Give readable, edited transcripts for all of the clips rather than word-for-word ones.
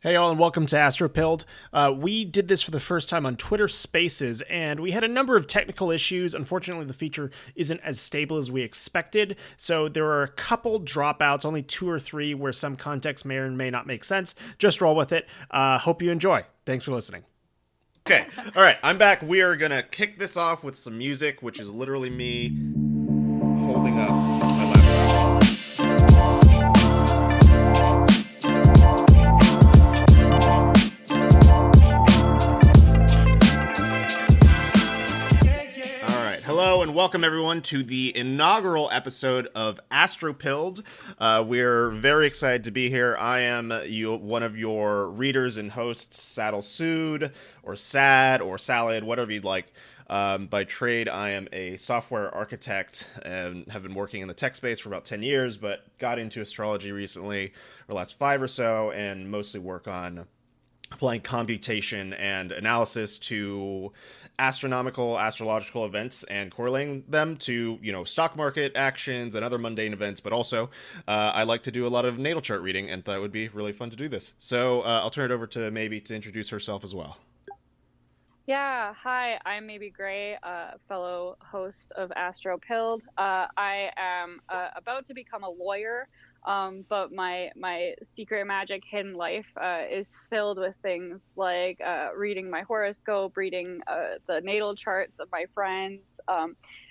Hey all, and welcome to AstroPilled. We did this for the first time on Twitter Spaces, and we had a number of technical issues. Unfortunately, the feature isn't as stable as we expected, so there are a couple dropouts, only two or three, where some context may or may not make sense. Just roll with it. Hope you enjoy. Thanks for listening. Okay, all right, I'm back. We are gonna kick this off with some music, which is literally me holding up my laptop. All right, hello and welcome everyone to the inaugural episode of AstroPilled. We're very excited to be here. I am one of your readers and hosts, Saddle Sood, or Sad, or Salad, whatever you'd like. By trade, I am a software architect and have been working in the tech space for about 10 years, but got into astrology recently, or the last 5 or so, and mostly work on applying computation and analysis to astrological events and correlating them to, stock market actions and other mundane events. But also, I like to do a lot of natal chart reading, and thought it would be really fun to do this. So I'll turn it over to Maybe to introduce herself as well. Yeah, hi, I'm Maybe Gray, fellow host of AstroPilled. I am about to become a lawyer, but my secret magic hidden life is filled with things like reading my horoscope, reading the natal charts of my friends,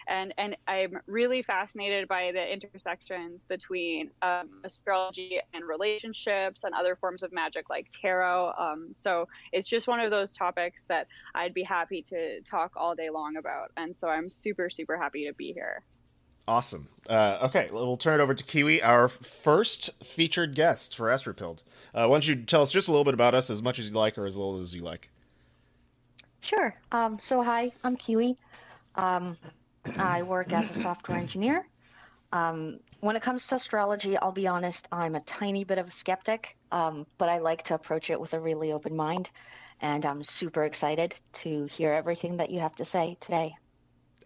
and I'm really fascinated by the intersections between astrology and relationships and other forms of magic like tarot. So it's just one of those topics that I'd be happy to talk all day long about. And so I'm super, super happy to be here. Awesome. Okay, we'll turn it over to Kiwi, our first featured guest for Astropilled. Why don't you tell us just a little bit about us, as much as you like or as little as you like? Sure. So hi, I'm Kiwi. I work as a software engineer. When it comes to astrology, I'll be honest, I'm a tiny bit of a skeptic, but I like to approach it with a really open mind, and I'm super excited to hear everything that you have to say today.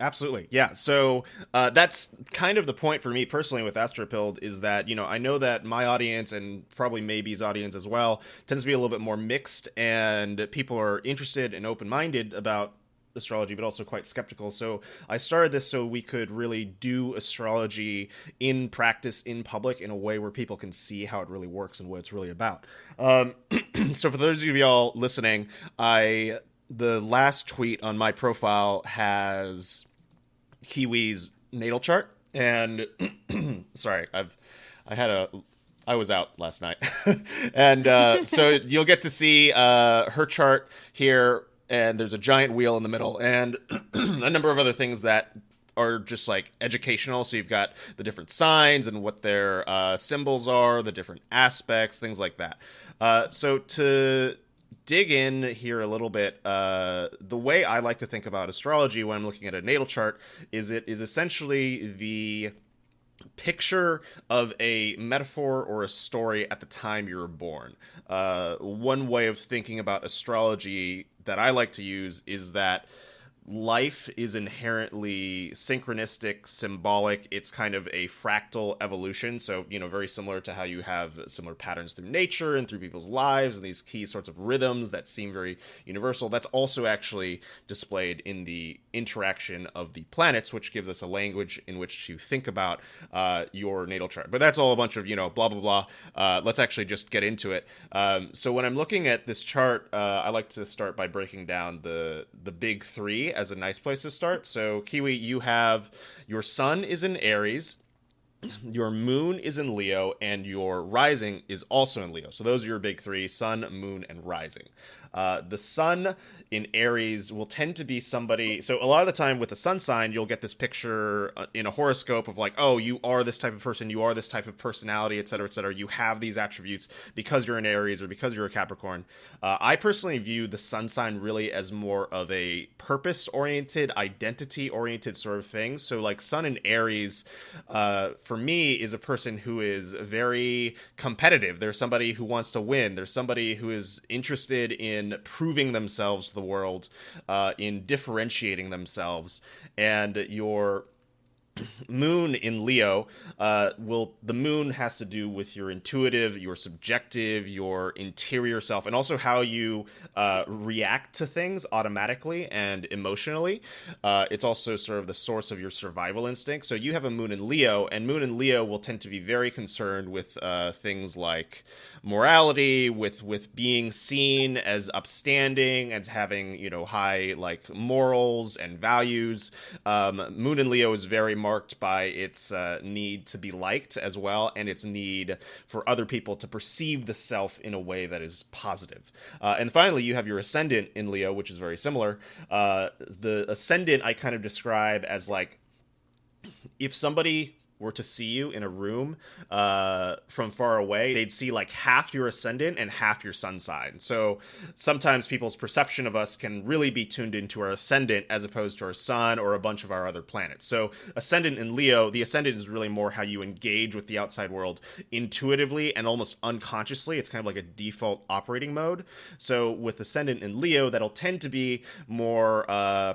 Absolutely. Yeah. So that's kind of the point for me personally with Astropilled is that, I know that my audience and probably Maybe's audience as well tends to be a little bit more mixed, and people are interested and open minded about astrology, but also quite skeptical. So I started this so we could really do astrology in practice, in public, in a way where people can see how it really works and what it's really about. So for those of y'all listening, the last tweet on my profile has Kiwi's natal chart, and sorry, I was out last night, and so you'll get to see her chart here, and there's a giant wheel in the middle, and a number of other things that are just like educational. So you've got the different signs and what their symbols are, the different aspects, things like that. So to dig in here a little bit, the way I like to think about astrology when I'm looking at a natal chart is it is essentially the picture of a metaphor or a story at the time you were born. One way of thinking about astrology that I like to use is that life is inherently synchronistic, symbolic. It's kind of a fractal evolution. So, very similar to how you have similar patterns through nature and through people's lives and these key sorts of rhythms that seem very universal. That's also actually displayed in the interaction of the planets, which gives us a language in which to think about your natal chart. But that's all a bunch of, blah, blah, blah. Let's actually just get into it. So when I'm looking at this chart, I like to start by breaking down the big three as a nice place to start. So Kiwi, you have your sun is in Aries, your moon is in Leo, and your rising is also in Leo. So those are your big three: sun, moon, and rising. The sun in Aries will tend to be somebody. So a lot of the time with the sun sign, you'll get this picture in a horoscope of like, oh, you are this type of person, you are this type of personality, et cetera, et cetera. You have these attributes because you're an Aries or because you're a Capricorn. I personally view the sun sign really as more of a purpose-oriented, identity-oriented sort of thing. So like sun in Aries, for me, is a person who is very competitive. There's somebody who wants to win. There's somebody who is interested in proving themselves to the world, in differentiating themselves. And your moon in Leo, the moon has to do with your intuitive, your subjective, your interior self, and also how you react to things automatically and emotionally. It's also sort of the source of your survival instinct. So you have a moon in Leo, and moon in Leo will tend to be very concerned with things like morality, with being seen as upstanding and having, you know, high like morals and values. Moon in Leo is very marked by its need to be liked as well, and its need for other people to perceive the self in a way that is positive. And finally, you have your ascendant in Leo, which is very similar. The ascendant I kind of describe as like, if somebody were to see you in a room from far away, they'd see like half your ascendant and half your sun sign. So sometimes people's perception of us can really be tuned into our ascendant as opposed to our sun or a bunch of our other planets. So ascendant in Leo, the ascendant is really more how you engage with the outside world intuitively and almost unconsciously. It's kind of like a default operating mode. So with ascendant in Leo, that'll tend to be more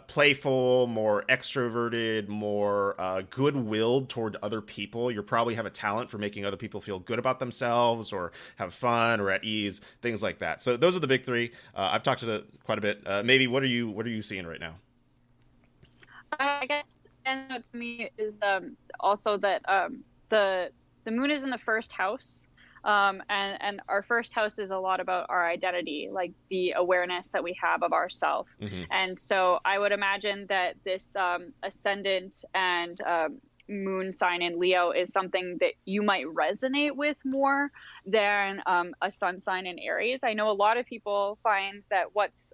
playful, more extroverted, more good-willed toward other people. You probably have a talent for making other people feel good about themselves or have fun or at ease, things like that. So those are the big three. I've talked to quite a bit. Maybe what are you seeing right now? I guess what stands out to me is also that the moon is in the first house. And our first house is a lot about our identity, like the awareness that we have of ourself. Mm-hmm. And so I would imagine that this ascendant and moon sign in Leo is something that you might resonate with more than a sun sign in Aries. I know a lot of people find that what's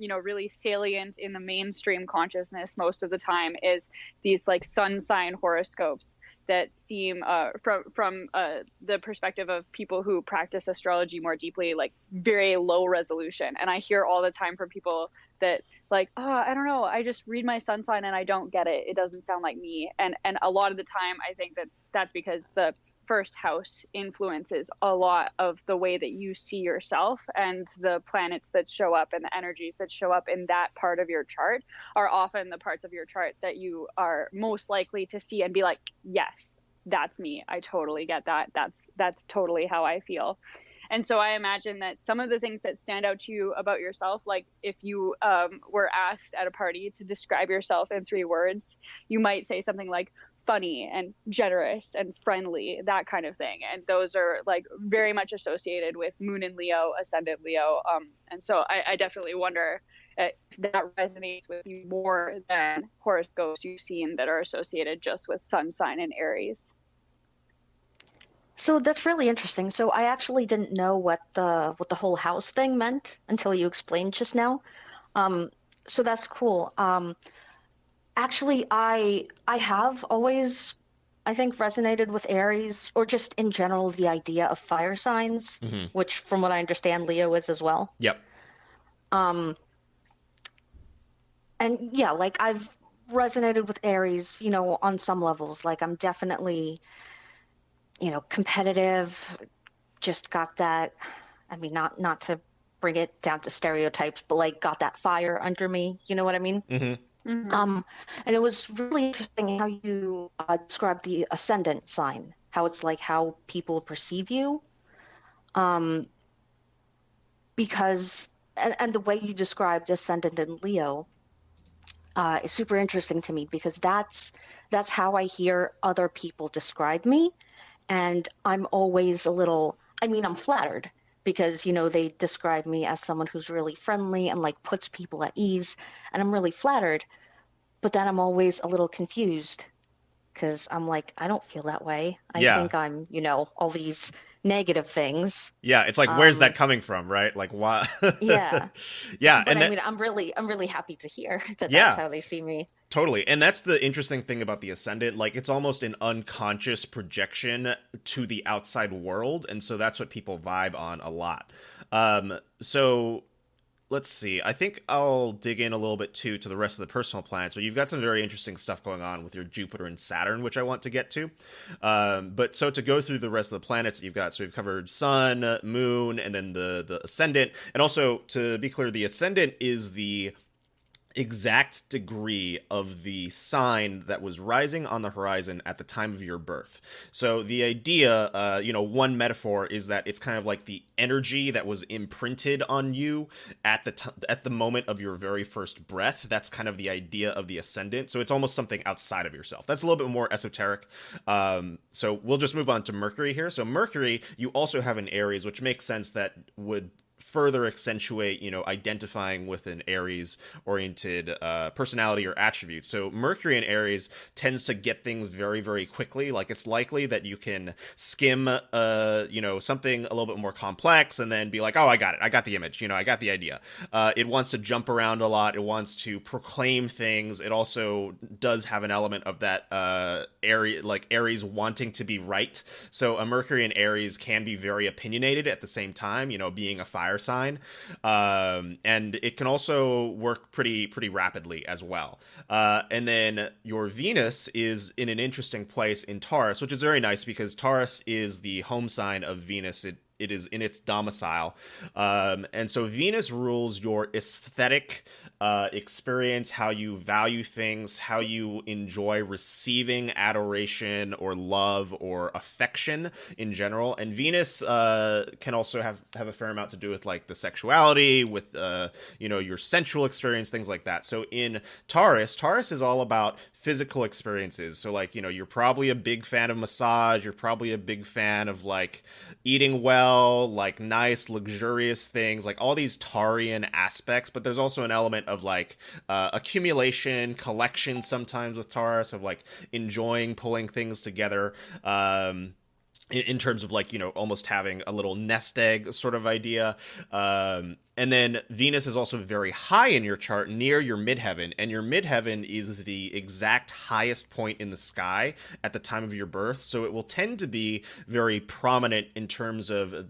really salient in the mainstream consciousness most of the time is these like sun sign horoscopes that seem from the perspective of people who practice astrology more deeply, like very low resolution. And I hear all the time from people that like, oh, I don't know, I just read my sun sign and I don't get it. It doesn't sound like me. And a lot of the time, I think that that's because the first house influences a lot of the way that you see yourself, and the planets that show up and the energies that show up in that part of your chart are often the parts of your chart that you are most likely to see and be like, yes, that's me. I totally get that. That's totally how I feel. And so I imagine that some of the things that stand out to you about yourself, like if you were asked at a party to describe yourself in 3 words, you might say something like funny and generous and friendly, that kind of thing. And those are like very much associated with moon in Leo, ascendant Leo. And so I definitely wonder if that resonates with you more than horoscopes you've seen that are associated just with sun sign and Aries. So that's really interesting. So I actually didn't know what the whole house thing meant until you explained just now. So that's cool. Actually, I have always, I think, resonated with Aries, or just in general the idea of fire signs, mm-hmm. which, from what I understand, Leo is as well. Yep. And yeah, like I've resonated with Aries, on some levels. Like I'm definitely, competitive. Just got that. I mean, not to bring it down to stereotypes, but like got that fire under me. You know what I mean? Mm-hmm. Mm-hmm. And it was really interesting how you described the ascendant sign, how it's like how people perceive you. Because, and the way you described ascendant in Leo is super interesting to me, because that's how I hear other people describe me. And I'm always I'm flattered, because, they describe me as someone who's really friendly and like puts people at ease, and I'm really flattered. But then I'm always a little confused, because I'm like, I don't feel that way. I think I'm, all these negative things. Yeah, it's like, where's that coming from, right? Like, why? Yeah. Yeah. But and I'm really happy to hear that that's how they see me. Totally. And that's the interesting thing about the ascendant. Like, it's almost an unconscious projection to the outside world. And so that's what people vibe on a lot. So let's see. I think I'll dig in a little bit, too, to the rest of the personal planets. But you've got some very interesting stuff going on with your Jupiter and Saturn, which I want to get to. But so to go through the rest of the planets that you've got, so we've covered Sun, Moon, and then the Ascendant. And also, to be clear, the Ascendant is the exact degree of the sign that was rising on the horizon at the time of your birth. So the idea, one metaphor is that it's kind of like the energy that was imprinted on you at the moment of your very first breath. That's kind of the idea of the ascendant. So it's almost something outside of yourself. That's a little bit more esoteric. So we'll just move on to Mercury here. So Mercury, you also have an Aries, which makes sense that would further accentuate, identifying with an Aries oriented personality or attribute. So Mercury in Aries tends to get things very, very quickly. Like it's likely that you can skim, something a little bit more complex and then be like, oh, I got it. I got the image. I got the idea. It wants to jump around a lot. It wants to proclaim things. It also does have an element of that Aries wanting to be right. So a Mercury in Aries can be very opinionated at the same time, being a fire sign, and it can also work pretty rapidly as well. And then your Venus is in an interesting place in Taurus, which is very nice because Taurus is the home sign of Venus. It is in its domicile, and so Venus rules your aesthetic experience, how you value things, how you enjoy receiving adoration or love or affection in general. And Venus can also have a fair amount to do with like the sexuality, with your sensual experience, things like that. So in Taurus is all about physical experiences. So like, you're probably a big fan of massage. You're probably a big fan of like eating well, like nice, luxurious things, like all these Taurian aspects. But there's also an element of like accumulation, collection sometimes with Taurus, of like enjoying pulling things together. In terms of like, almost having a little nest egg sort of idea. And then Venus is also very high in your chart near your midheaven. And your midheaven is the exact highest point in the sky at the time of your birth. So it will tend to be very prominent in terms of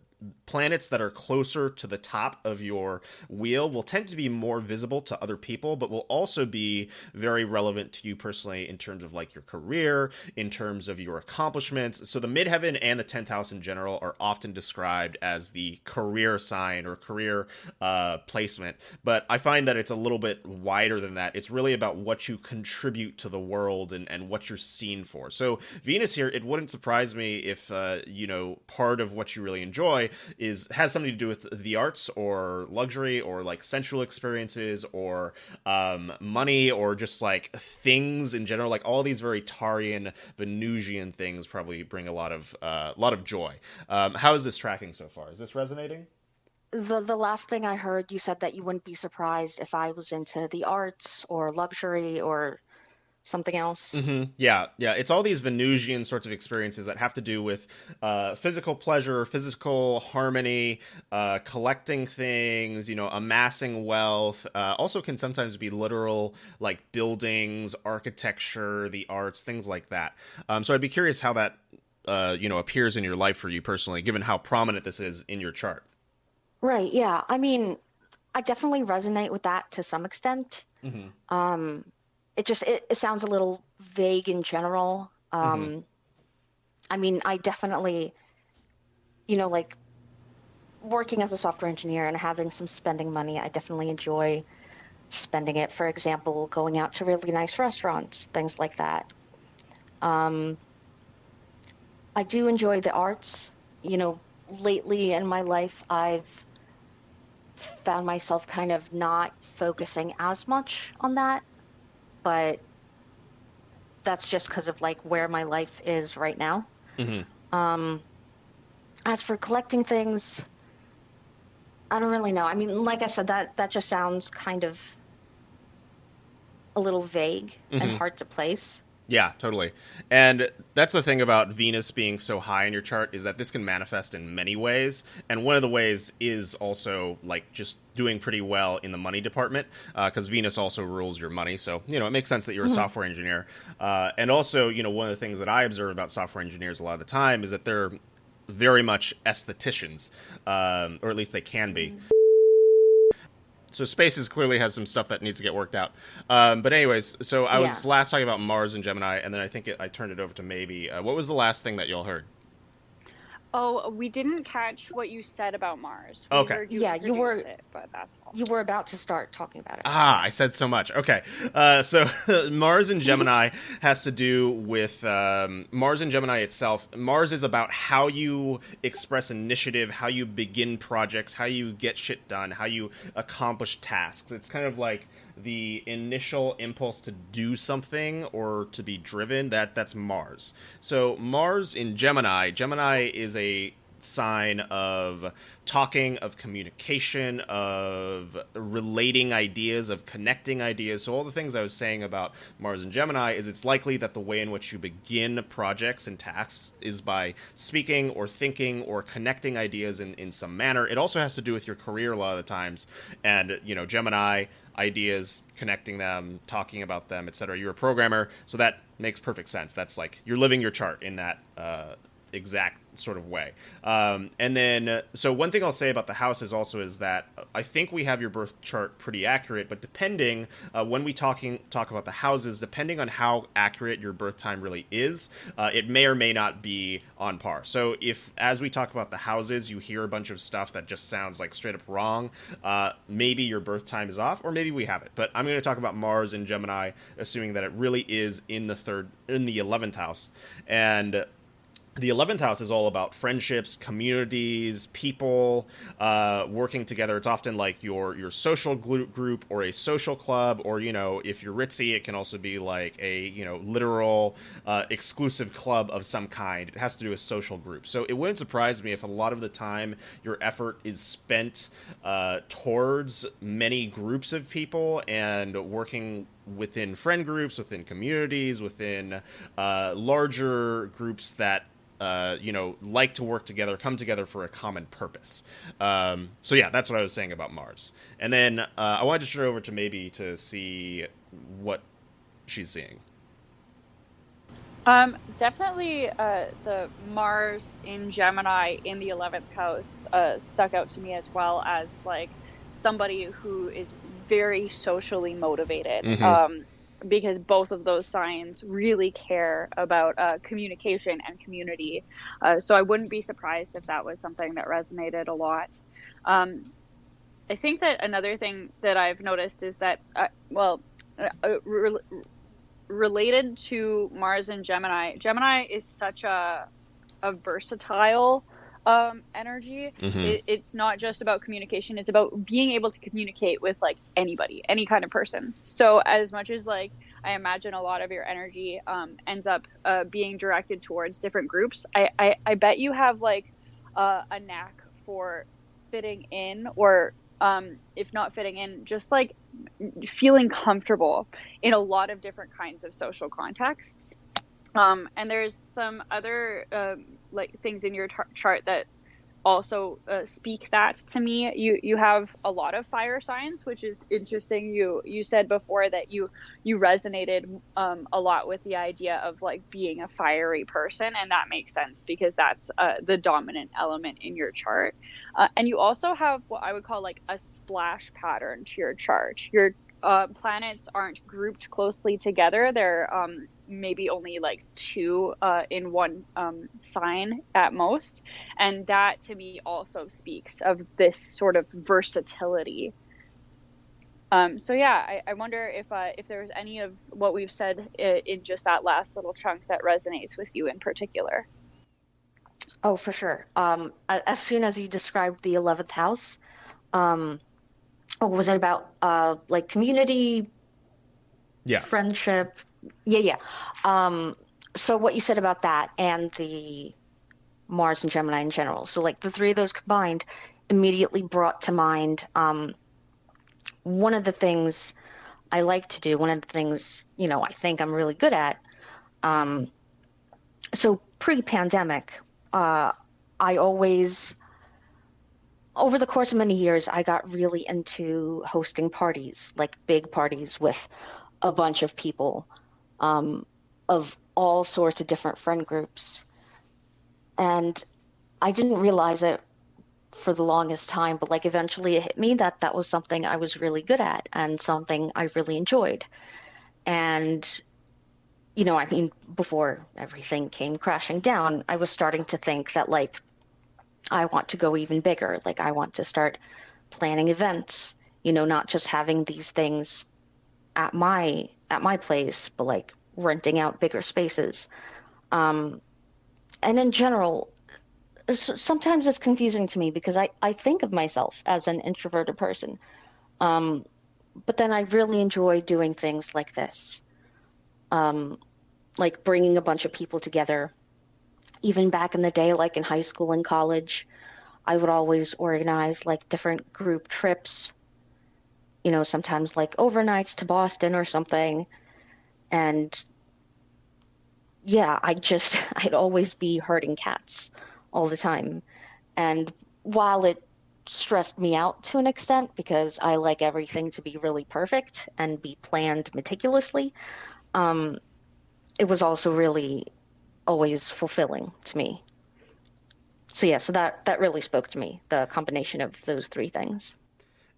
planets that are closer to the top of your wheel will tend to be more visible to other people, but will also be very relevant to you personally in terms of like your career, in terms of your accomplishments. So the midheaven and the 10th house in general are often described as the career sign or career placement. But I find that it's a little bit wider than that. It's really about what you contribute to the world and what you're seen for. So Venus here, it wouldn't surprise me if, part of what you really enjoy has something to do with the arts or luxury or like sensual experiences or money or just like things in general. Like all these very Tarian, Venusian things probably bring a lot of joy. How is this tracking so far? Is this resonating? The last thing I heard, you said that you wouldn't be surprised if I was into the arts or luxury or something else. Mm-hmm. Yeah. It's all these Venusian sorts of experiences that have to do with physical pleasure, physical harmony, collecting things, amassing wealth. Also can sometimes be literal, like buildings, architecture, the arts, things like that. So I'd be curious how that, appears in your life for you personally, given how prominent this is in your chart. Right, yeah. I mean, I definitely resonate with that to some extent. Mm-hmm. It sounds a little vague in general. Mm-hmm. I mean, I definitely, like working as a software engineer and having some spending money, I definitely enjoy spending it. For example, going out to really nice restaurants, things like that. I do enjoy the arts. Lately in my life, I've found myself kind of not focusing as much on that. But that's just because of like where my life is right now. Mm-hmm. As for collecting things, I don't really know. I mean, like I said, that just sounds kind of a little vague and hard to place. Yeah, totally. And that's the thing about Venus being so high in your chart, is that this can manifest in many ways. And one of the ways is also like just doing pretty well in the money department, because Venus also rules your money. So, it makes sense that you're a software engineer. And also, one of the things that I observe about software engineers a lot of the time is that they're very much aestheticians, or at least they can be. So Spaces clearly has some stuff that needs to get worked out. But anyways, so I was last talking about Mars and Gemini, and then I think I turned it over to Maybe. What was the last thing that y'all heard? Oh, we didn't catch what you said about Mars. We Okay. heard you Yeah, introduce it, but that's all. you were about to start talking about it. Ah, I said so much. Okay. So Mars in Gemini has to do with Mars in Gemini itself. Mars is about how you express initiative, how you begin projects, how you get shit done, how you accomplish tasks. It's kind of like the initial impulse to do something or to be driven. That's Mars. So Mars in Gemini, Gemini is a sign of talking, of communication, of relating ideas, of connecting ideas. So all the things I was saying about Mars and Gemini is it's likely that the way in which you begin projects and tasks is by speaking or thinking or connecting ideas in some manner. It also has to do with your career a lot of the times. And, Gemini, ideas, connecting them, talking about them, etc. You're a programmer, so that makes perfect sense. That's like you're living your chart in that exact sort of way. And then, so one thing I'll say about the houses also is that I think we have your birth chart pretty accurate, but depending, when we talk about the houses, depending on how accurate your birth time really is, it may or may not be on par. So if, as we talk about the houses, you hear a bunch of stuff that just sounds like straight up wrong, maybe your birth time is off, or maybe we have it. But I'm going to talk about Mars in Gemini, assuming that it really is in the 11th house. And the 11th house is all about friendships, communities, people working together. It's often like your social group or a social club, or, if you're ritzy, it can also be like a, literal exclusive club of some kind. It has to do with social groups. So it wouldn't surprise me if a lot of the time your effort is spent towards many groups of people and working within friend groups, within communities, within larger groups that like to work together, come together for a common purpose. So yeah, that's what I was saying about Mars. And then I wanted to turn it over to maybe to see what she's seeing. Definitely the Mars in Gemini in the 11th house stuck out to me, as well as like somebody who is very socially motivated. Mm-hmm. Because both of those signs really care about communication and community. So I wouldn't be surprised if that was something that resonated a lot. I think that another thing that I've noticed is that, related to Mars and Gemini, Gemini is such a versatile energy. Mm-hmm. It's not just about communication, it's about being able to communicate with like anybody, any kind of person. So as much as like I imagine a lot of your energy ends up being directed towards different groups, I bet you have like a knack for fitting in, or if not fitting in, just like feeling comfortable in a lot of different kinds of social contexts. And there's some other like things in your chart that also speak that to me. You have a lot of fire signs, which is interesting. You said before that you resonated a lot with the idea of like being a fiery person, and that makes sense because that's the dominant element in your chart. And you also have what I would call like a splash pattern to your chart. Your planets aren't grouped closely together. They're maybe only like two in one sign at most. And that to me also speaks of this sort of versatility. So yeah, I wonder if there's any of what we've said in just that last little chunk that resonates with you in particular. Oh, for sure. As soon as you described the 11th house, was it about like community, Yeah. friendship? Yeah. So what you said about that and the Mars and Gemini in general. So like the three of those combined immediately brought to mind one of the things I like to do, one of the things, I think I'm really good at. So pre-pandemic, I always, over the course of many years, I got really into hosting parties, like big parties with a bunch of people of all sorts of different friend groups. And I didn't realize it for the longest time, but like eventually it hit me that that was something I was really good at and something I really enjoyed. And, before everything came crashing down, I was starting to think that like I want to go even bigger. Like I want to start planning events, not just having these things at my place, but like renting out bigger spaces. Um, and in general, sometimes it's confusing to me because I think of myself as an introverted person. Um, but then I really enjoy doing things like this, um, like bringing a bunch of people together. Even back in the day, like in high school and college, I would always organize like different group trips, sometimes like overnights to Boston or something. And yeah, I'd always be herding cats all the time. And while it stressed me out to an extent because I like everything to be really perfect and be planned meticulously, um, it was also really always fulfilling to me. So yeah, so that really spoke to me, the combination of those three things.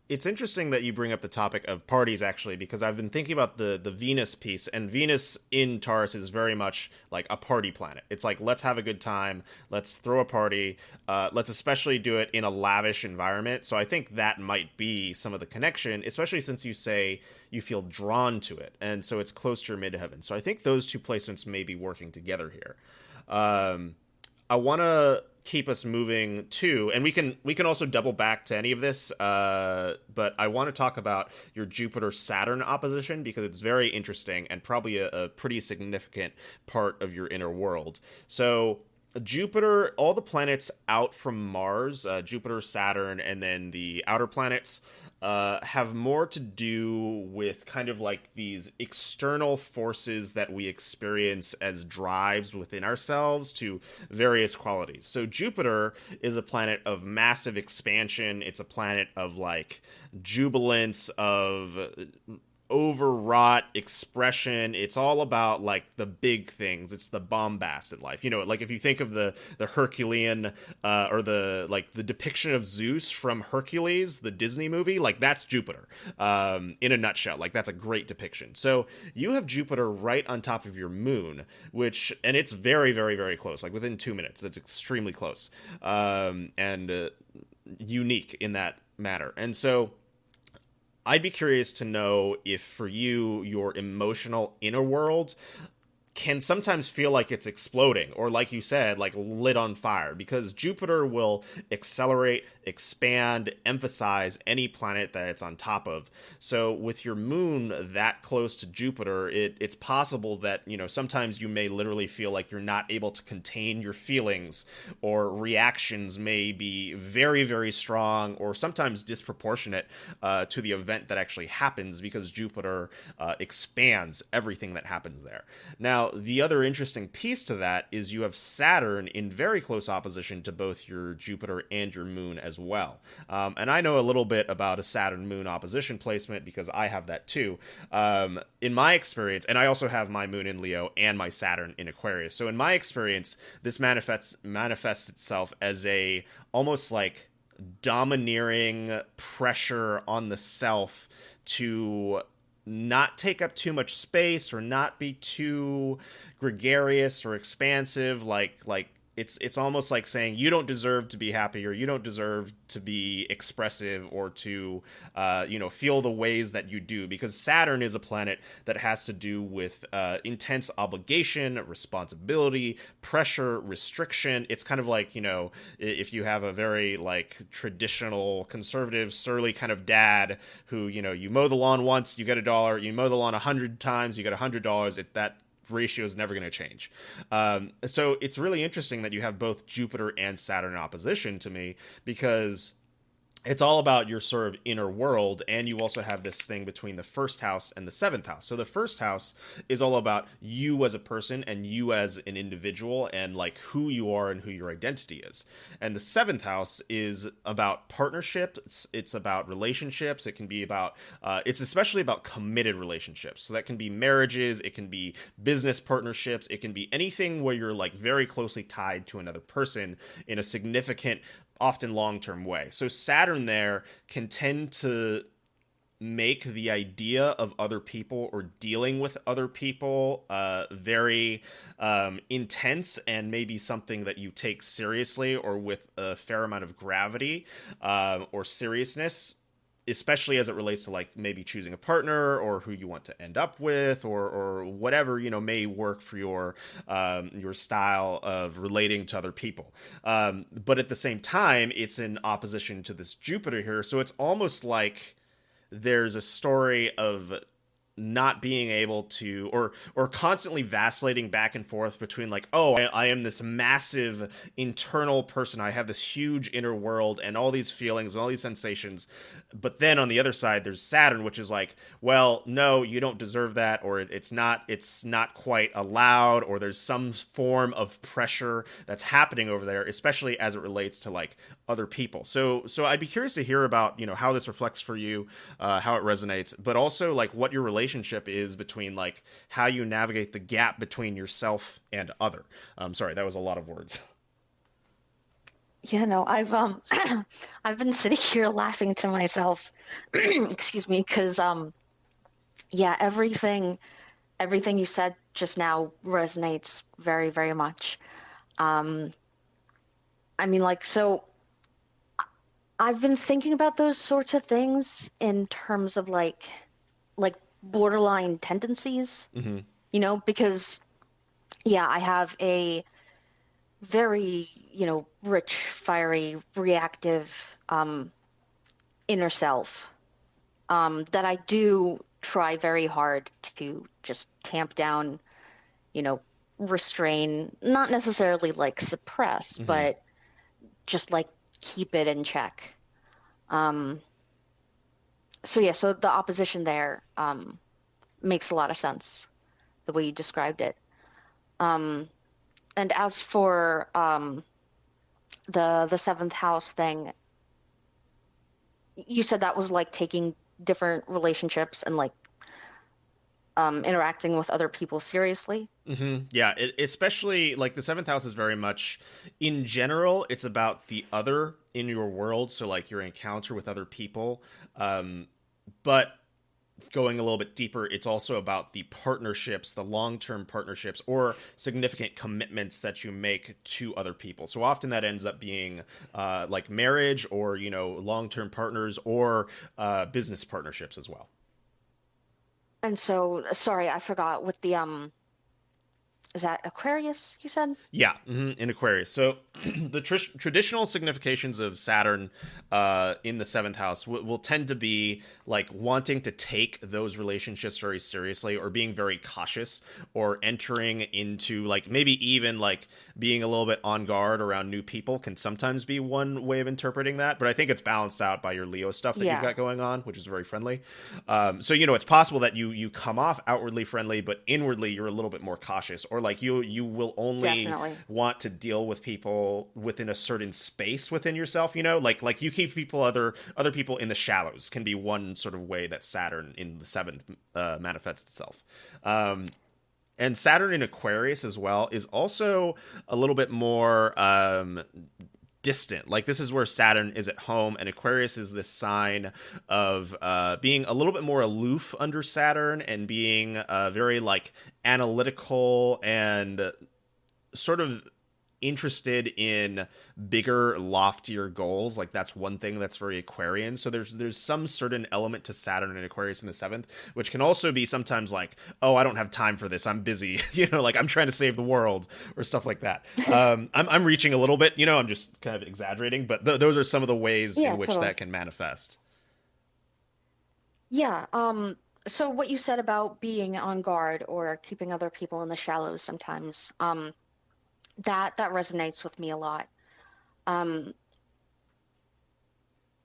It's interesting that you bring up the topic of parties, actually, because I've been thinking about the Venus piece, and Venus in Taurus is very much like a party planet. It's like, let's have a good time, let's throw a party, let's especially do it in a lavish environment. So I think that might be some of the connection, especially since you say you feel drawn to it, and so it's close to your midheaven. So I think those two placements may be working together here. I want to keep us moving too, and we can also double back to any of this, but I want to talk about your Jupiter Saturn opposition because it's very interesting and probably a pretty significant part of your inner world. So Jupiter, all the planets out from Mars, Jupiter, Saturn, and then the outer planets, have more to do with kind of like these external forces that we experience as drives within ourselves to various qualities. So Jupiter is a planet of massive expansion. It's a planet of like jubilance, of overwrought expression. It's all about like the big things. It's the bombasted life. Like if you think of the Herculean, or the depiction of Zeus from Hercules, the Disney movie, like that's Jupiter, in a nutshell. Like that's a great depiction. So you have Jupiter right on top of your moon, and it's very, very, very close, like within 2 minutes. That's extremely close, and unique in that matter. And so I'd be curious to know if for you, your emotional inner world can sometimes feel like it's exploding, or like you said, like lit on fire, because Jupiter will accelerate, expand, emphasize any planet that it's on top of. So with your moon that close to Jupiter, it's possible that, sometimes you may literally feel like you're not able to contain your feelings, or reactions may be very, very strong, or sometimes disproportionate to the event that actually happens, because Jupiter expands everything that happens there. Now, the other interesting piece to that is you have Saturn in very close opposition to both your Jupiter and your moon as well. And I know a little bit about a Saturn-moon opposition placement because I have that too. In my experience, and I also have my moon in Leo and my Saturn in Aquarius. So in my experience, this manifests itself as a almost like domineering pressure on the self to not take up too much space or not be too gregarious or expansive, like it's almost like saying you don't deserve to be happy, or you don't deserve to be expressive, or to feel the ways that you do, because Saturn is a planet that has to do with intense obligation, responsibility, pressure, restriction. It's kind of like, if you have a very like traditional conservative surly kind of dad who, you mow the lawn once, you get $1, you mow the lawn 100 times, you get $100. That ratio is never going to change. So it's really interesting that you have both Jupiter and Saturn in opposition to me, because it's all about your sort of inner world, and you also have this thing between the first house and the seventh house. So the first house is all about you as a person and you as an individual, and like who you are and who your identity is. And the seventh house is about partnership. It's about relationships. It can be about it's especially about committed relationships. So that can be marriages, it can be business partnerships, it can be anything where you're like very closely tied to another person in a significant, often long-term way. So Saturn there can tend to make the idea of other people or dealing with other people very intense, and maybe something that you take seriously or with a fair amount of gravity or seriousness, especially as it relates to like maybe choosing a partner or who you want to end up with, or whatever, you know, may work for your style of relating to other people. But at the same time, it's in opposition to this Jupiter here, so it's almost like there's a story of not being able to, or constantly vacillating back and forth between like, oh, I am this massive internal person, I have this huge inner world and all these feelings and all these sensations, but then on the other side there's Saturn, which is like, well, no, you don't deserve that, or it's not quite allowed, or there's some form of pressure that's happening over there, especially as it relates to like other people. So I'd be curious to hear about, you know, how this reflects for you, how it resonates, but also like what your relationship is between like how you navigate the gap between yourself and other. Sorry, that was a lot of words. Yeah, no, I've I've been sitting here laughing to myself, excuse me, because yeah, everything you said just now resonates very, very much. I mean, like, so I've been thinking about those sorts of things in terms of like borderline tendencies, Mm-hmm. you know, because yeah, I have a very, you know, rich, fiery, reactive inner self that I do try very hard to just tamp down, you know, restrain, not necessarily like suppress, Mm-hmm. but just like keep it in check. So yeah, so the opposition there makes a lot of sense, the way you described it. And as for the seventh house thing, you said that was like taking different relationships and like interacting with other people seriously. Mm-hmm. Yeah, especially like the seventh house is very much, in general, it's about the other in your world. So like your encounter with other people, but going a little bit deeper, it's also about the partnerships, the long-term partnerships or significant commitments that you make to other people. So often that ends up being like marriage, or, you know, long-term partners, or business partnerships as well. And so, sorry, I forgot what the is that Aquarius you said? Yeah, in Aquarius. So the traditional significations of Saturn in the seventh house will tend to be like wanting to take those relationships very seriously, or being very cautious, or entering into like maybe even like being a little bit on guard around new people can sometimes be one way of interpreting that. But I think it's balanced out by your Leo stuff that you've Yeah, got going on, which is very friendly. So, you know, it's possible that you come off outwardly friendly, but inwardly you're a little bit more cautious, or like you will only definitely. want to deal with people within a certain space within yourself, you know, like you keep people, other people in the shallows, can be one sort of way that Saturn in the seventh manifests itself. And Saturn in Aquarius as well is also a little bit more distant. Like this is where Saturn is at home, and Aquarius is this sign of being a little bit more aloof under Saturn, and being very like analytical and sort of interested in bigger, loftier goals. Like that's one thing that's very Aquarian. So there's some certain element to Saturn and Aquarius in the seventh, which can also be sometimes like, oh, I don't have time for this, I'm busy, you know, like I'm trying to save the world, or stuff like that. I'm reaching a little bit, you know, I'm just kind of exaggerating, but those are some of the ways Yeah, in which totally. that can manifest. Yeah, so what you said about being on guard or keeping other people in the shallows sometimes, that resonates with me a lot. Um,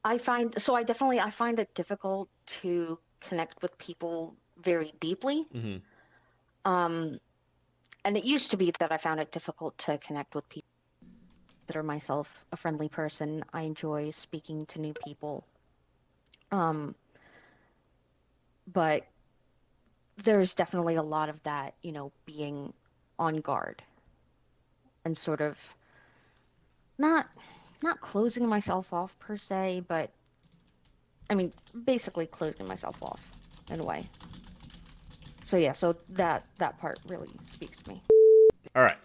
I find it difficult to connect with people very deeply. Hmm. Um, and it used to be that I found it difficult to connect with people. I consider myself a friendly person. I enjoy speaking to new people. Um, but there's definitely a lot of that, you know, being on guard and sort of not not closing myself off per se, but I mean, basically closing myself off in a way. So yeah, so that part really speaks to me. All right.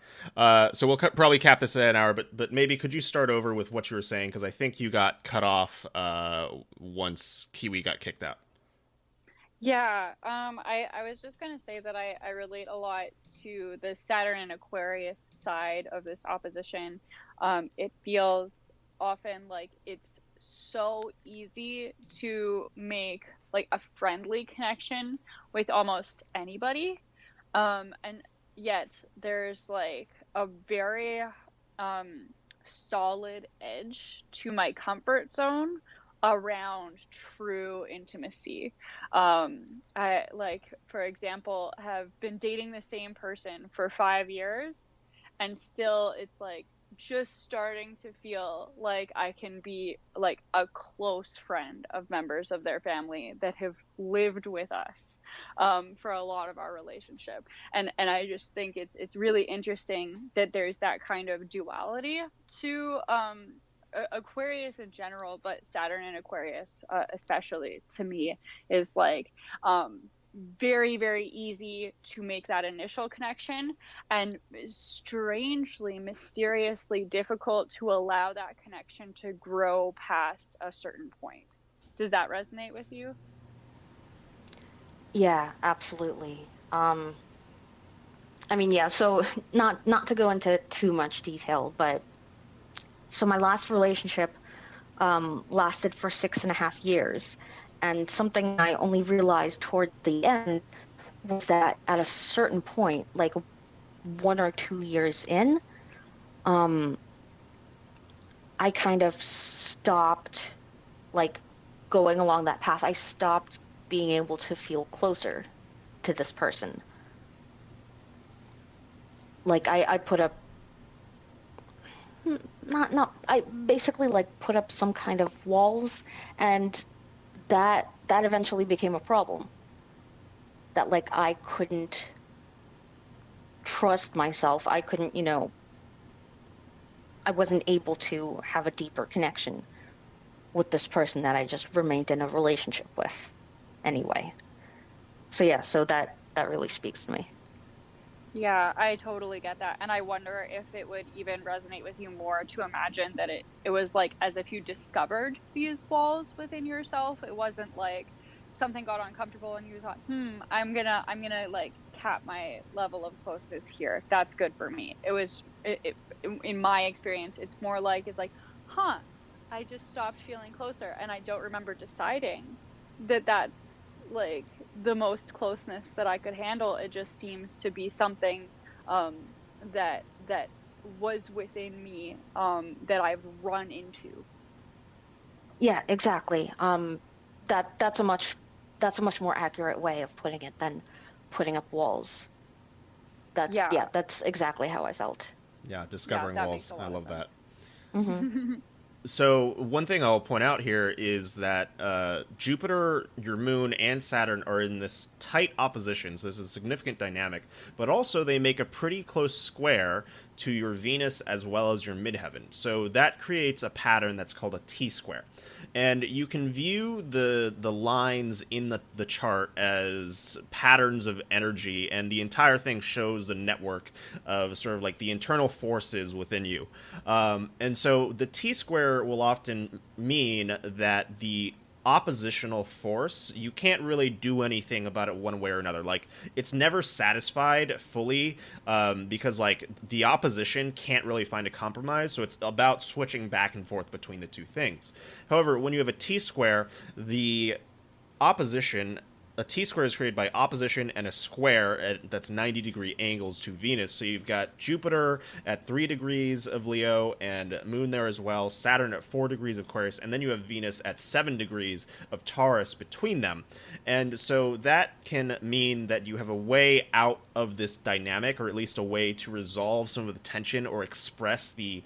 So we'll probably cap this at an hour, but maybe could you start over with what you were saying? Because I think you got cut off once Kiwi got kicked out. Yeah, I was just gonna say that I relate a lot to the Saturn and Aquarius side of this opposition. It feels often like it's so easy to make like a friendly connection with almost anybody. And yet there's like a very solid edge to my comfort zone around true intimacy. I, like, for example, have been dating the same person for 5 years, and still it's like just starting to feel like I can be like a close friend of members of their family that have lived with us for a lot of our relationship. And I just think it's really interesting that there's that kind of duality to Aquarius in general, but Saturn and Aquarius especially, to me, is like very, very easy to make that initial connection, and strangely, mysteriously difficult to allow that connection to grow past a certain point. Does that resonate with you? Yeah, absolutely. I mean, yeah, so not to go into too much detail, but so my last relationship lasted for 6.5 years. And something I only realized toward the end was that at a certain point, like 1 or 2 years in, I kind of stopped like going along that path. I stopped being able to feel closer to this person. Like I put up I basically like put up some kind of walls, and that eventually became a problem. That like I couldn't trust myself. I couldn't, I wasn't able to have a deeper connection with this person that I just remained in a relationship with anyway. So yeah, so that really speaks to me. Yeah, I totally get that. And I wonder if it would even resonate with you more to imagine that it was like as if you discovered these walls within yourself. It wasn't like something got uncomfortable and you thought, I'm gonna like cap my level of closeness here. That's good for me. It was in my experience, it's more like I just stopped feeling closer, and I don't remember deciding that that's like the most closeness that I could handle. It just seems to be something that was within me that I've run into. Yeah, exactly. That's a much more accurate way of putting it than putting up walls. That's exactly how I felt. Yeah, discovering walls. I love that. Mm-hmm. So one thing I'll point out here is that Jupiter, your moon, and Saturn are in this tight opposition. So this is a significant dynamic. But also they make a pretty close square to your Venus as well as your midheaven. So that creates a pattern that's called a T-square. And you can view the lines in the chart as patterns of energy, and the entire thing shows the network of sort of like the internal forces within you. And so the T-square will often mean that the oppositional force, you can't really do anything about it one way or another. Like, it's never satisfied fully because like the opposition can't really find a compromise, so it's about switching back and forth between the two things. However, when you have a T-square, the opposition, a T-square is created by opposition and a square that's 90-degree angles to Venus. So you've got Jupiter at 3 degrees of Leo and Moon there as well, Saturn at 4 degrees of Aquarius, and then you have Venus at 7 degrees of Taurus between them. And so that can mean that you have a way out of this dynamic, or at least a way to resolve some of the tension or express the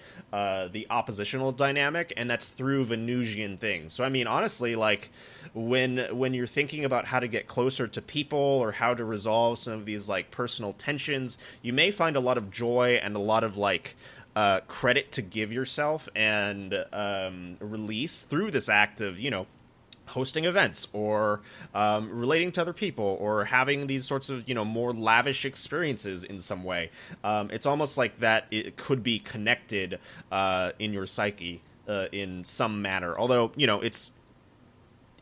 oppositional dynamic, and that's through Venusian things. So I mean, honestly, like when you're thinking about how to get closer to people or how to resolve some of these like personal tensions, you may find a lot of joy and a lot of like credit to give yourself and release through this act of, hosting events or relating to other people or having these sorts of more lavish experiences in some way. It's almost like that it could be connected in your psyche in some manner, although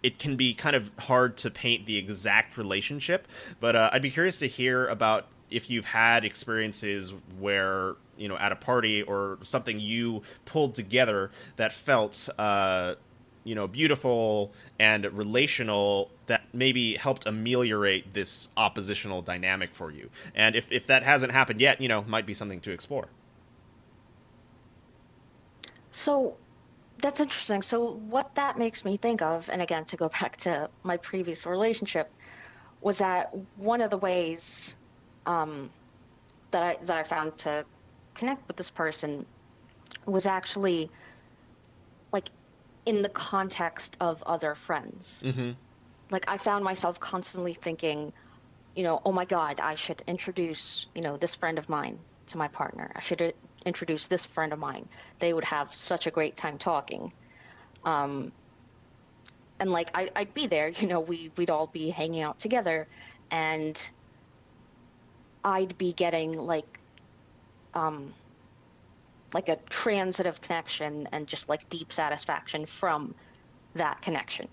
it can be kind of hard to paint the exact relationship. But I'd be curious to hear about if you've had experiences where, at a party or something you pulled together that felt, beautiful and relational, that maybe helped ameliorate this oppositional dynamic for you. And if that hasn't happened yet, might be something to explore. So that's interesting. So what that makes me think of, and again, to go back to my previous relationship, was that one of the ways that I found to connect with this person was actually like in the context of other friends. Mm-hmm. Like I found myself constantly thinking, oh my God, I should introduce, this friend of mine to my partner. I should introduce this friend of mine. They would have such a great time talking. And like I'd be there, we'd all be hanging out together, and I'd be getting like a transitive connection and just like deep satisfaction from that connection,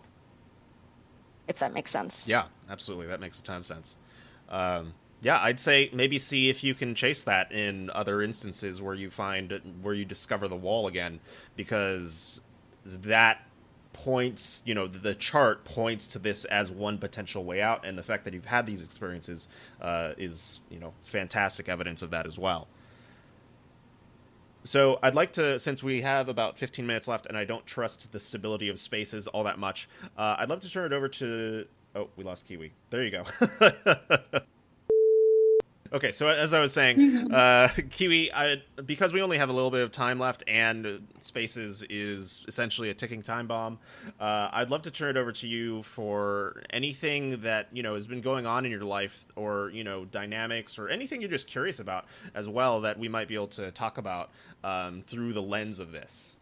if that makes sense. Yeah, absolutely. That makes a ton of sense. Yeah, I'd say maybe see if you can chase that in other instances where you discover the wall again, because that points, the chart points to this as one potential way out, and the fact that you've had these experiences is, fantastic evidence of that as well. So I'd like to, since we have about 15 minutes left and I don't trust the stability of spaces all that much, I'd love to turn it over to... Oh, we lost Kiwi. There you go. Okay, so as I was saying, Kiwi, because we only have a little bit of time left and Spaces is essentially a ticking time bomb, I'd love to turn it over to you for anything that, has been going on in your life, or, dynamics, or anything you're just curious about as well that we might be able to talk about through the lens of this.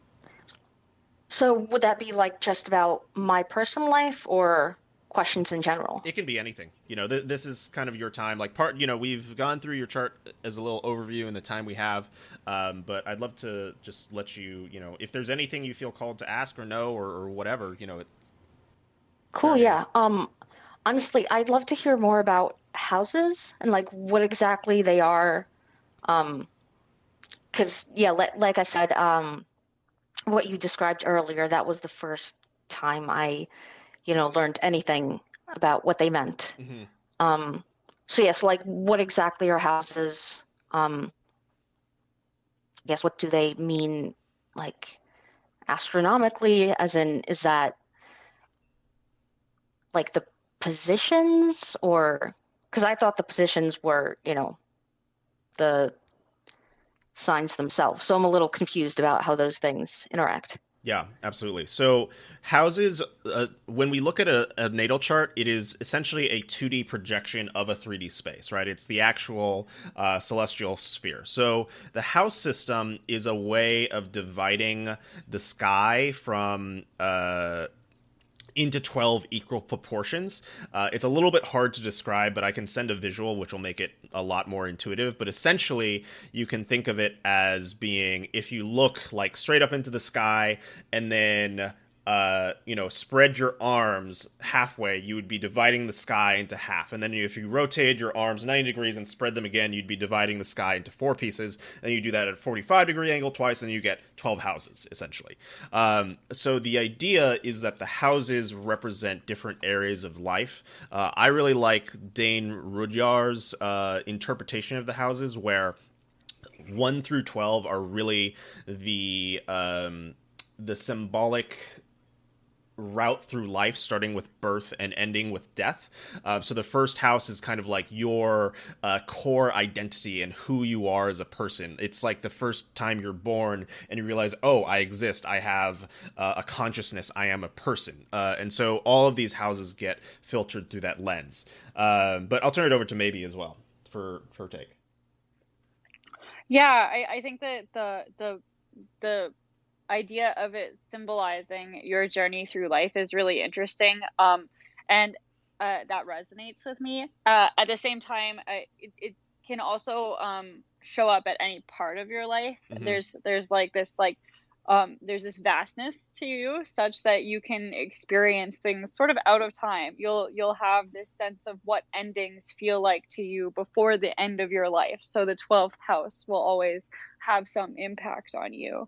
So would that be like just about my personal life or questions in general? It can be anything. This is kind of your time. Like we've gone through your chart as a little overview in the time we have, but I'd love to just let you, if there's anything you feel called to ask or know or whatever, it's Cool, yeah. Honestly, I'd love to hear more about houses and like what exactly they are. 'Cause yeah, like I said, what you described earlier, that was the first time I learned anything about what they meant. Mm-hmm. So yes, like what exactly are houses? Yes, what do they mean, like astronomically? As in, is that like the positions, or because I thought the positions were, the signs themselves. So I'm a little confused about how those things interact. Yeah, absolutely. So houses, when we look at a natal chart, it is essentially a 2D projection of a 3D space, right? It's the actual celestial sphere. So the house system is a way of dividing the sky from... into 12 equal proportions. It's a little bit hard to describe, but I can send a visual which will make it a lot more intuitive. But essentially, you can think of it as being, if you look like straight up into the sky and then spread your arms halfway, you would be dividing the sky into half. And then if you rotate your arms 90 degrees and spread them again, you'd be dividing the sky into 4 pieces. And you do that at a 45-degree angle twice, and you get 12 houses, essentially. So the idea is that the houses represent different areas of life. I really like Dane Rudyard's interpretation of the houses, where 1 through 12 are really the symbolic route through life, starting with birth and ending with death. So the first house is kind of like your core identity and who you are as a person. It's like the first time you're born and you realize, oh, I exist. I have a consciousness. I am a person. And so all of these houses get filtered through that lens. But I'll turn it over to Maybe as well for her take. Yeah, I think that the idea of it symbolizing your journey through life is really interesting. And that resonates with me. At the same time, it can also show up at any part of your life. There's like this there's this vastness to you such that you can experience things sort of out of time. You'll have this sense of what endings feel like to you before the end of your life. So the 12th house will always have some impact on you.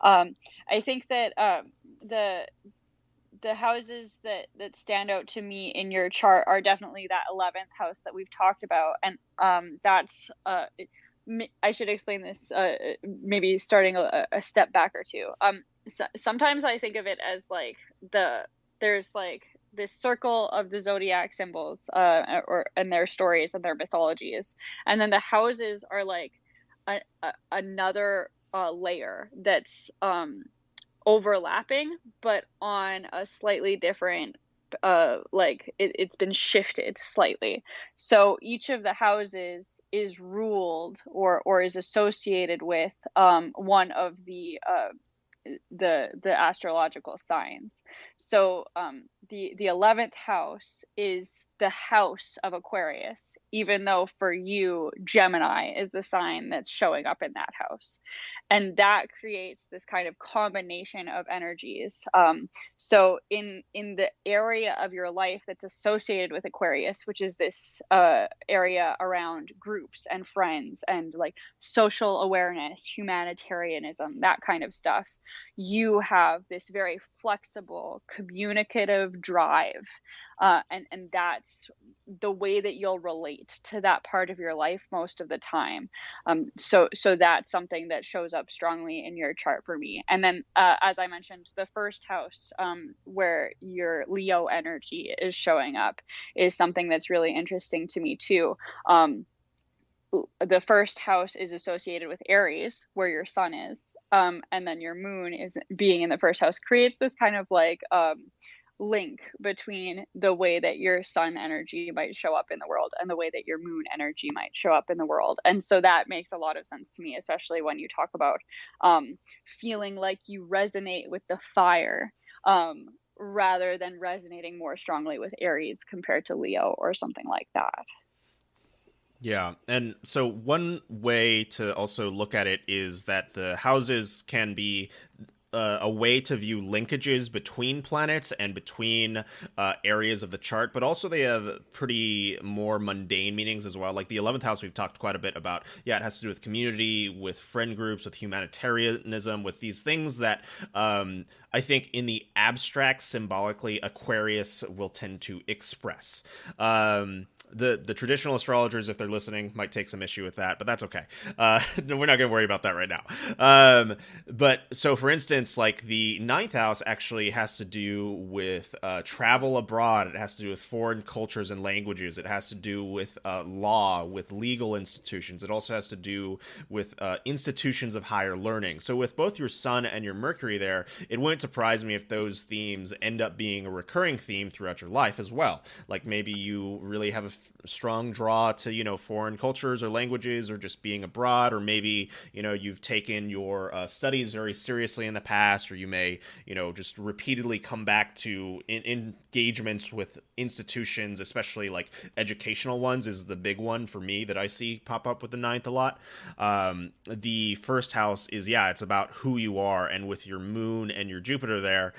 I think that the houses that stand out to me in your chart are definitely that 11th house that we've talked about, and that's I should explain this maybe starting a step back or two. Sometimes I think of it as like there's like this circle of the zodiac symbols and their stories and their mythologies, and then the houses are like another layer that's overlapping, but on a slightly different it's been shifted slightly. So each of the houses is ruled or is associated with one of the astrological signs. So the 11th house is the house of Aquarius, even though for you Gemini is the sign that's showing up in that house, and that creates this kind of combination of energies. So in the area of your life that's associated with Aquarius, which is this area around groups and friends and like social awareness, humanitarianism, that kind of stuff, you have this very flexible communicative drive, and that's the way that you'll relate to that part of your life most of the time. So that's something that shows up strongly in your chart for me. And then as I mentioned, the first house, where your Leo energy is showing up, is something that's really interesting to me too. The first house is associated with Aries, where your sun is, and then your moon is being in the first house creates this kind of like link between the way that your sun energy might show up in the world and the way that your moon energy might show up in the world. And so that makes a lot of sense to me, especially when you talk about feeling like you resonate with the fire, rather than resonating more strongly with Aries compared to Leo or something like that. Yeah, and so one way to also look at it is that the houses can be a way to view linkages between planets and between areas of the chart, but also they have pretty more mundane meanings as well. Like the 11th house, we've talked quite a bit about. Yeah, it has to do with community, with friend groups, with humanitarianism, with these things that I think in the abstract, symbolically, Aquarius will tend to express. The traditional astrologers, if they're listening, might take some issue with that, but that's okay. No, we're not going to worry about that right now. But so, for instance, like the 9th house actually has to do with travel abroad. It has to do with foreign cultures and languages. It has to do with law, with legal institutions. It also has to do with institutions of higher learning. So with both your sun and your Mercury there, it wouldn't surprise me if those themes end up being a recurring theme throughout your life as well. Like maybe you really have a strong draw to, foreign cultures or languages or just being abroad, or maybe, you've taken your studies very seriously in the past, or you may, just repeatedly come back to engagements with institutions, especially like educational ones is the big one for me that I see pop up with the 9th a lot. The first house is, it's about who you are, and with your moon and your Jupiter there,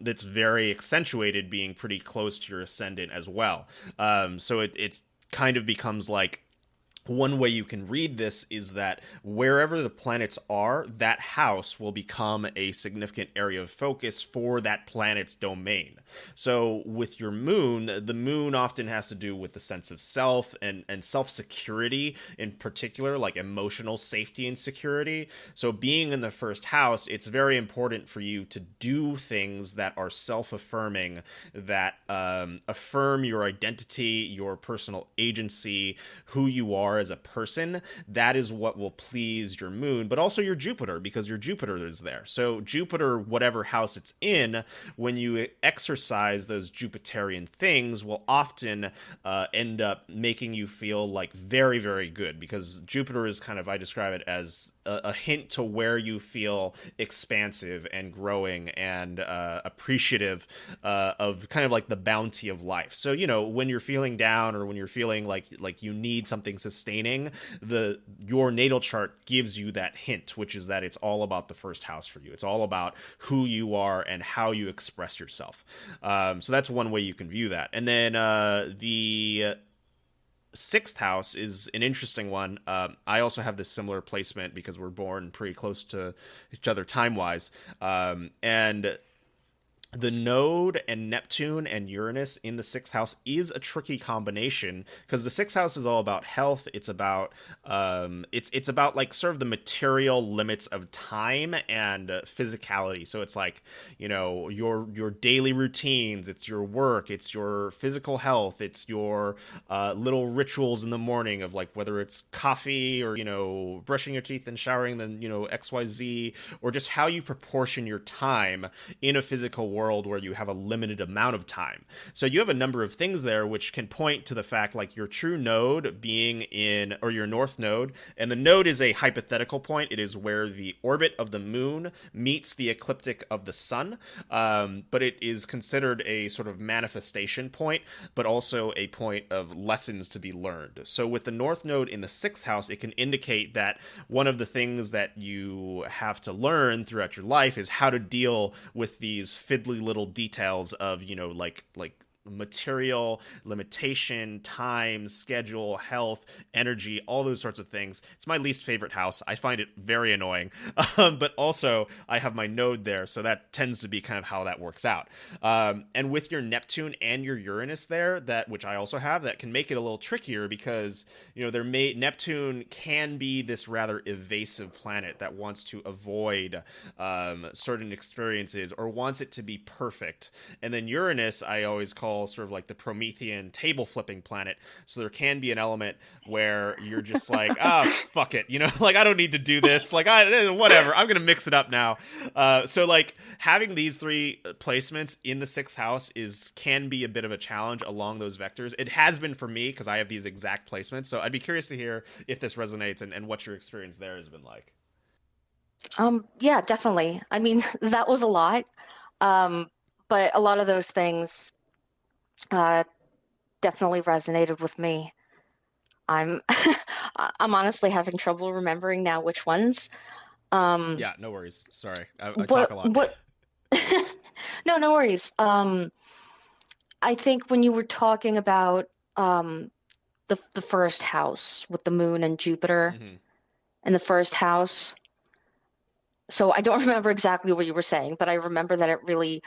that's very accentuated, being pretty close to your ascendant as well. So it's kind of becomes like, one way you can read this is that wherever the planets are, that house will become a significant area of focus for that planet's domain. So with your moon, the moon often has to do with the sense of self and self-security in particular, like emotional safety and security. So being in the first house, it's very important for you to do things that are self-affirming, that affirm your identity, your personal agency, who you are as a person. That is what will please your moon, but also your Jupiter, because your Jupiter is there. So Jupiter, whatever house it's in, when you exercise those Jupiterian things, will often end up making you feel like very, very good, because Jupiter is kind of, I describe it as a hint to where you feel expansive and growing and appreciative of kind of like the bounty of life. So, you know, when you're feeling down or when you're feeling like you need something sustaining, your natal chart gives you that hint, which is that it's all about the first house for you. It's all about who you are and how you express yourself. So that's one way you can view that. And then the sixth house is an interesting one. I also have this similar placement because we're born pretty close to each other time-wise. And the node and Neptune and Uranus in the sixth house is a tricky combination because the sixth house is all about health. It's about it's about like sort of the material limits of time and physicality. So it's like, you know, your daily routines, it's your work, it's your physical health, it's your little rituals in the morning of like whether it's coffee or, you know, brushing your teeth and showering, then, you know, XYZ, or just how you proportion your time in a physical world where you have a limited amount of time. So you have a number of things there which can point to the fact like your true node being in, or your north node, and the node is a hypothetical point. It is where the orbit of the moon meets the ecliptic of the sun, but it is considered a sort of manifestation point, but also a point of lessons to be learned. So with the north node in the sixth house, it can indicate that one of the things that you have to learn throughout your life is how to deal with these fiddly little details of, you know, like material limitation, time, schedule, health, energy, all those sorts of things. It's my least favorite house. I find it very annoying. But also I have my node there, so that tends to be kind of how that works out. And with your Neptune and your Uranus there, that which I also have, that can make it a little trickier because, you know, Neptune can be this rather evasive planet that wants to avoid certain experiences or wants it to be perfect. And then Uranus, I always call sort of like the Promethean table flipping planet. So there can be an element where you're just like, fuck it, you know, like I don't need to do this, like whatever, I'm gonna mix it up now. So like having these three placements in the sixth house can be a bit of a challenge along those vectors. It has been for me because I have these exact placements. So I'd be curious to hear if this resonates and what your experience there has been like. Yeah, definitely. I mean, that was a lot. But a lot of those things definitely resonated with me. I'm I'm honestly having trouble remembering now which ones. Yeah, no worries. Sorry, I talk a lot. What? No worries. I think when you were talking about the first house with the moon and Jupiter in the first house. So I don't remember exactly what you were saying, but I remember that it really.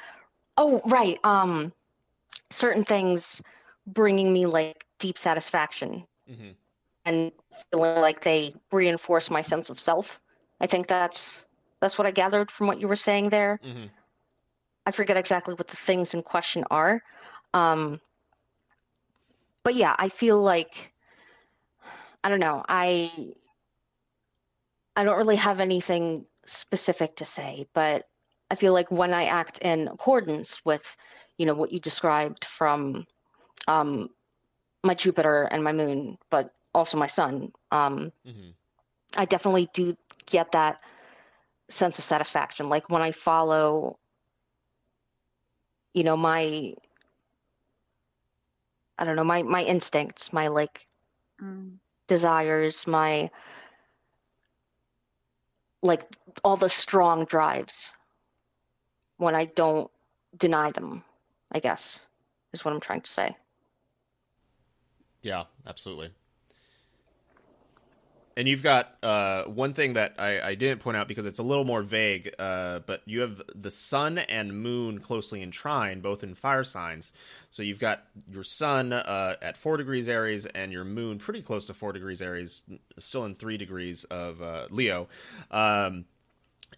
Oh, right. Certain things bringing me like deep satisfaction and feeling like they reinforce my sense of self. I think that's what I gathered from what you were saying there. I forget exactly what the things in question are. But yeah, I feel like, I don't know, I don't really have anything specific to say, but I feel like when I act in accordance with, you know, what you described from my Jupiter and my moon, but also my sun, I definitely do get that sense of satisfaction. Like when I follow, you know, my instincts, my like desires, my like all the strong drives, when I don't deny them, I guess, is what I'm trying to say. Yeah, absolutely. And you've got one thing that I didn't point out because it's a little more vague, but you have the sun and moon closely entwined, both in fire signs. So you've got your sun at 4 degrees Aries and your moon pretty close to 4 degrees Aries, still in 3 degrees of Leo.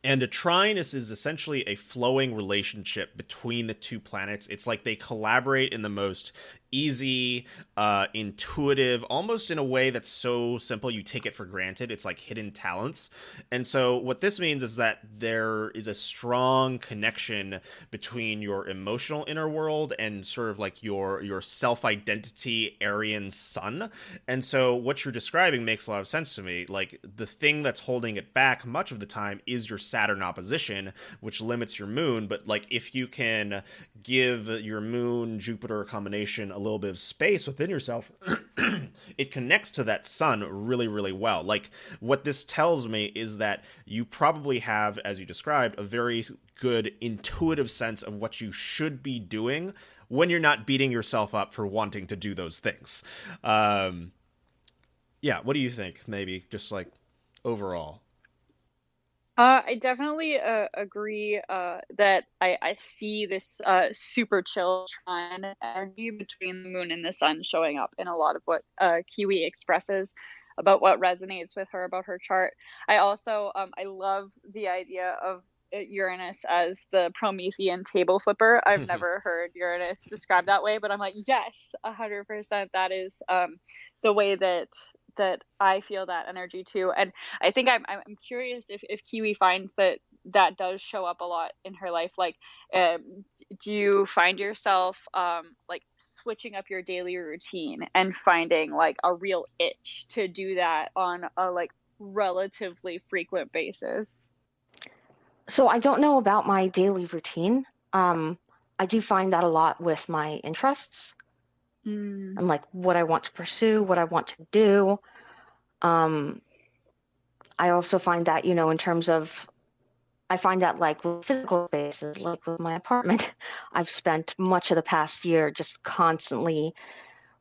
And a trine is essentially a flowing relationship between the two planets. It's like they collaborate in the most easy, intuitive, almost in a way that's so simple you take it for granted. It's like hidden talents. And so what this means is that there is a strong connection between your emotional inner world and sort of like your self-identity Aryan sun. And so what you're describing makes a lot of sense to me. Like the thing that's holding it back much of the time is your Saturn opposition, which limits your moon. But like if you can give your moon Jupiter combination a little bit of space within yourself, it connects to that sun really, really well. Like what this tells me is that you probably have, as you described, a very good intuitive sense of what you should be doing when you're not beating yourself up for wanting to do those things. Yeah, what do you think? Maybe just like overall. I definitely agree that I see this super chill trine energy between the moon and the sun showing up in a lot of what Kiwi expresses about what resonates with her about her chart. I also I love the idea of Uranus as the Promethean table flipper. I've never heard Uranus described that way, but I'm like, yes, 100%. That is the way that I feel that energy too. And I think I'm curious if Kiwi finds that does show up a lot in her life. Like, do you find yourself like switching up your daily routine and finding like a real itch to do that on a like relatively frequent basis? So I don't know about my daily routine. I do find that a lot with my interests and like what I want to pursue, what I want to do. I also find that, in terms of, I find that like with physical spaces, like with my apartment, I've spent much of the past year just constantly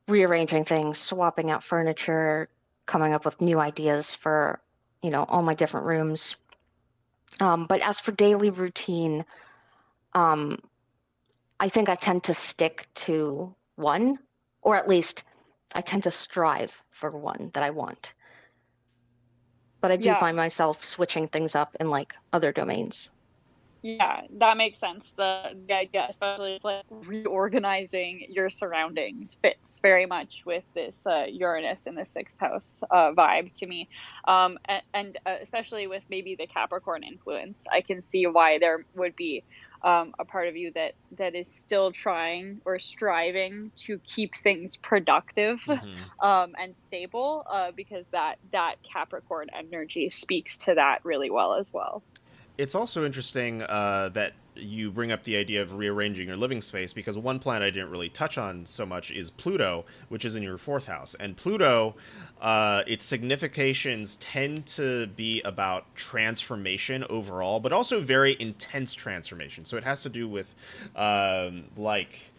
rearranging things, swapping out furniture, coming up with new ideas for, all my different rooms. But as for daily routine, um, I think I tend to stick to one, or at least I tend to strive for one that I want. But I do Yeah. find myself switching things up in like other domains. Yeah, that makes sense. The idea, especially like reorganizing your surroundings, fits very much with this Uranus in the sixth house vibe to me. And especially with maybe the Capricorn influence, I can see why there would be a part of you that is still trying or striving to keep things productive and stable, because that Capricorn energy speaks to that really well as well. It's also interesting that you bring up the idea of rearranging your living space, because one planet I didn't really touch on so much is Pluto, which is in your fourth house. And Pluto, its significations tend to be about transformation overall, but also very intense transformation. So it has to do with like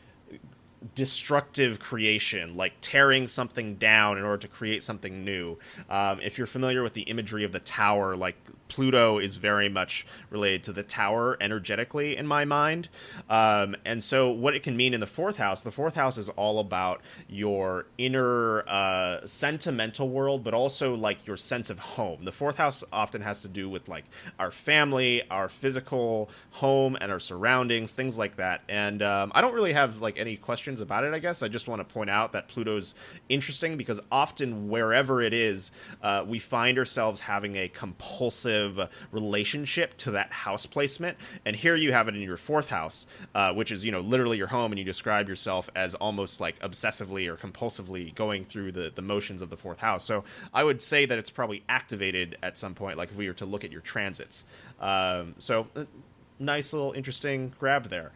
destructive creation, like tearing something down in order to create something new. If you're familiar with the imagery of the tower, like Pluto is very much related to the tower energetically in my mind. And so what it can mean in the fourth house is all about your inner sentimental world, but also like your sense of home. The fourth house often has to do with like our family, our physical home, and our surroundings, things like that. And I don't really have like any questions about it, I guess. I just want to point out that Pluto's interesting because often wherever it is, we find ourselves having a compulsive relationship to that house placement. And here you have it in your fourth house, which is, literally your home, and you describe yourself as almost like obsessively or compulsively going through the motions of the fourth house. So I would say that it's probably activated at some point, like if we were to look at your transits. So nice little interesting grab there.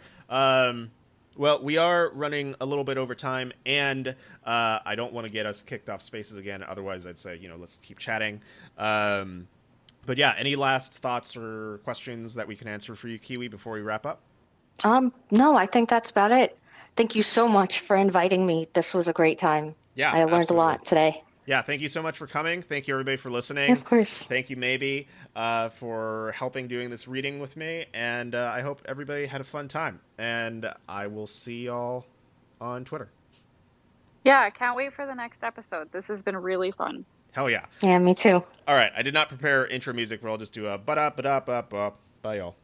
Well, we are running a little bit over time, and I don't want to get us kicked off spaces again. Otherwise, I'd say, let's keep chatting. But yeah, any last thoughts or questions that we can answer for you, Kiwi, before we wrap up? No, I think that's about it. Thank you so much for inviting me. This was a great time. Yeah, I learned absolutely. a lot today. Yeah, thank you so much for coming. Thank you, everybody, for listening. Of course. Thank you, Maybe, for helping doing this reading with me. And I hope everybody had a fun time. And I will see y'all on Twitter. Yeah, I can't wait for the next episode. This has been really fun. Hell yeah. Yeah, me too. All right, I did not prepare intro music, but I'll just do a ba-da-ba-da-ba-ba. Bye, y'all.